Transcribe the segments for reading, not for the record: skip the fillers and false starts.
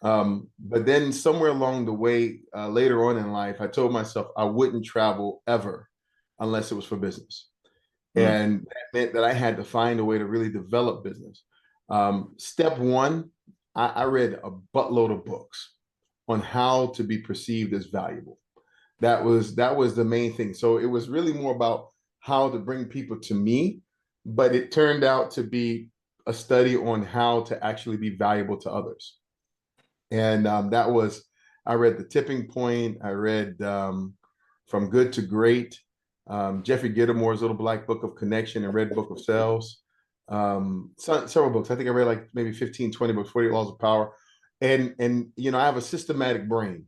But then somewhere along the way, later on in life, I told myself I wouldn't travel ever unless it was for business. Mm. And that meant that I had to find a way to really develop business. Step one, I read a buttload of books on how to be perceived as valuable. That was the main thing. So it was really more about how to bring people to me, but it turned out to be a study on how to actually be valuable to others. And that was, I read The Tipping Point. I read From Good to Great, Jeffrey Gitomore's Little Black Book of Connection and Red Book of Sales. Several books. I think I read like maybe 15, 20 books, 48 Laws of Power. And I have a systematic brain.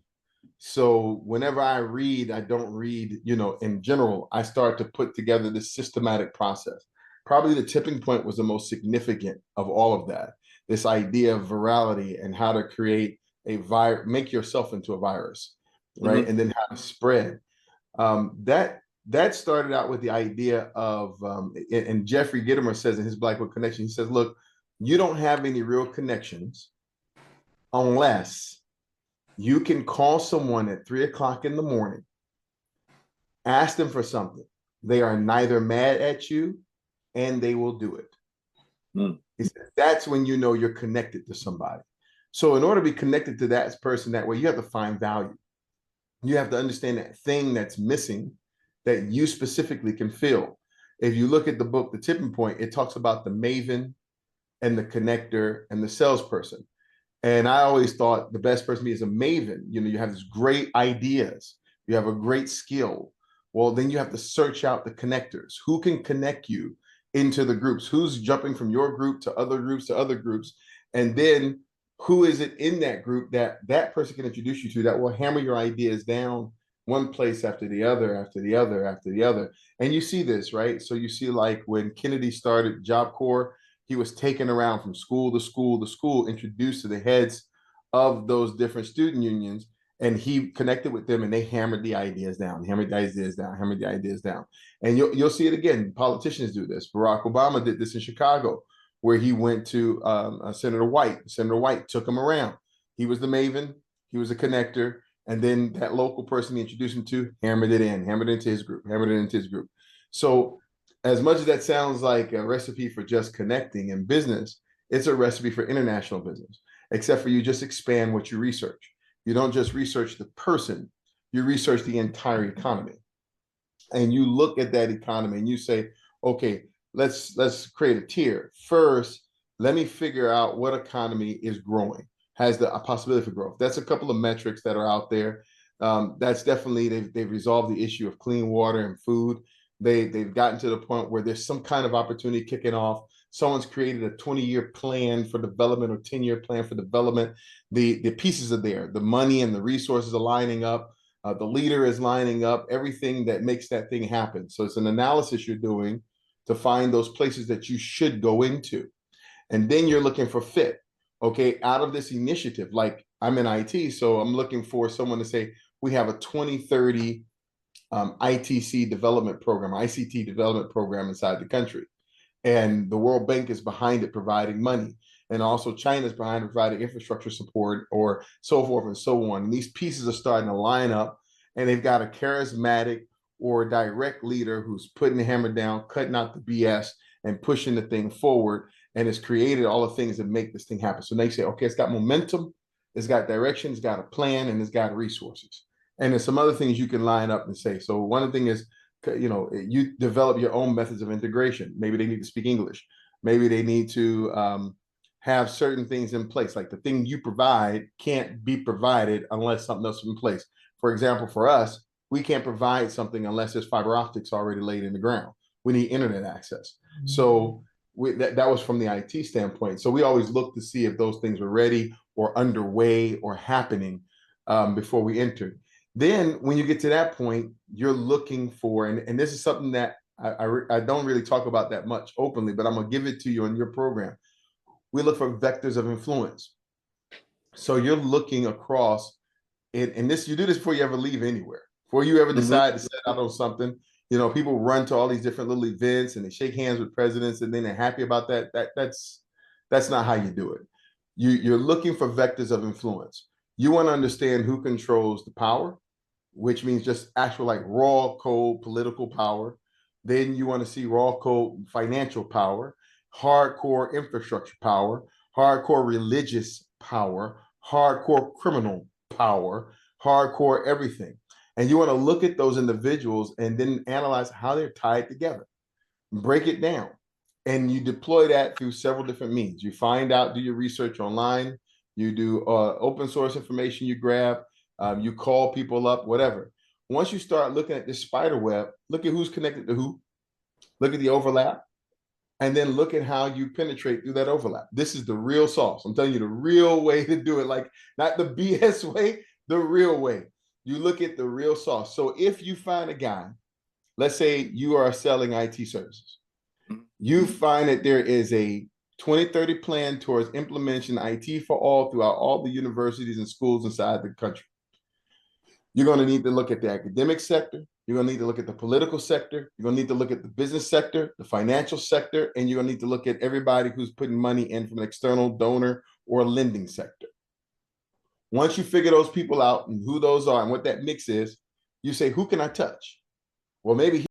So whenever I read, I don't read, in general, I start to put together this systematic process. Probably The Tipping Point was the most significant of all of that. This idea of virality and how to create a virus, make yourself into a virus, right? Mm-hmm. And then how to spread. That started out with the idea of, and Jeffrey Gitomer says in his Black Book Connection, he says, look, you don't have any real connections unless you can call someone at 3 o'clock in the morning, ask them for something. They are neither mad at you and they will do it. Mm. He said, that's when you know you're connected to somebody. So in order to be connected to that person that way, you have to find value. You have to understand that thing that's missing that you specifically can fill. If you look at the book, The Tipping Point, it talks about the maven and the connector and the salesperson. And I always thought the best person to be is a maven. You have these great ideas, you have a great skill. Well, then you have to search out the connectors. Who can connect you into the groups? Who's jumping from your group to other groups to other groups? And then who is it in that group that that person can introduce you to that will hammer your ideas down one place after the other, after the other, after the other. And you see this, right? So you see like when Kennedy started Job Corps, he was taken around from school to school to school, introduced to the heads of those different student unions, and he connected with them, and they hammered the ideas down, hammered the ideas down, hammered the ideas down. And you'll see it again. Politicians do this. Barack Obama did this in Chicago, where he went to Senator White. Senator White took him around. He was the maven, he was a connector, and then that local person he introduced him to hammered it in, hammered it into his group, hammered it into his group. So as much as that sounds like a recipe for just connecting in business, it's a recipe for international business, except for you just expand what you research. You don't just research the person, you research the entire economy. And you look at that economy and you say, okay, let's create a tier. First, let me figure out what economy is growing, has a possibility for growth. That's a couple of metrics that are out there. That's definitely they've resolved the issue of clean water and food. They've gotten to the point where there's some kind of opportunity kicking off. Someone's created a 20-year plan for development or 10-year plan for development. The pieces are there. The money and the resources are lining up. The leader is lining up. Everything that makes that thing happen. So it's an analysis you're doing to find those places that you should go into. And then you're looking for fit. Okay, out of this initiative, like I'm in IT, so I'm looking for someone to say, we have a 2030 ITC development program, ICT development program inside the country. And the World Bank is behind it, providing money. And also China is behind it, providing infrastructure support or so forth and so on. And these pieces are starting to line up, and they've got a charismatic or direct leader who's putting the hammer down, cutting out the BS and pushing the thing forward, and has created all the things that make this thing happen. So they say, okay, it's got momentum, it's got direction, it's got a plan, and it's got resources. And there's some other things you can line up and say. So one thing is, you develop your own methods of integration. Maybe they need to speak English. Maybe they need to have certain things in place. Like the thing you provide can't be provided unless something else is in place. For example, for us, we can't provide something unless there's fiber optics already laid in the ground. We need internet access. So that was from the IT standpoint. So we always look to see if those things were ready or underway or happening before we entered. Then when you get to that point, you're looking for, and this is something that I don't really talk about that much openly, but I'm going to give it to you in your program. We look for vectors of influence. So you're looking across it, and this you do this before you ever leave anywhere. Before you ever Mm-hmm. decide to set out on something, people run to all these different little events and they shake hands with presidents and then they're happy about that. That's not how you do it. You're looking for vectors of influence. You want to understand who controls the power, which means just actual like raw cold political power. Then you want to see raw cold financial power, hardcore infrastructure power, hardcore religious power, hardcore criminal power, hardcore everything. And you want to look at those individuals and then analyze how they're tied together, break it down. And you deploy that through several different means. You find out, do your research online, you do open source information you grab, you call people up, whatever. Once you start looking at this spider web, look at who's connected to who, look at the overlap, and then look at how you penetrate through that overlap. This is the real sauce. I'm telling you the real way to do it, like not the BS way, the real way. You look at the real sauce. So if you find a guy, let's say you are selling IT services, you find that there is a 2030 plan towards implementing IT for all throughout all the universities and schools inside the country. You're going to need to look at the academic sector. You're going to need to look at the political sector. You're going to need to look at the business sector, the financial sector, and you're going to need to look at everybody who's putting money in from an external donor or lending sector. Once you figure those people out and who those are and what that mix is, you say, who can I touch? Well, maybe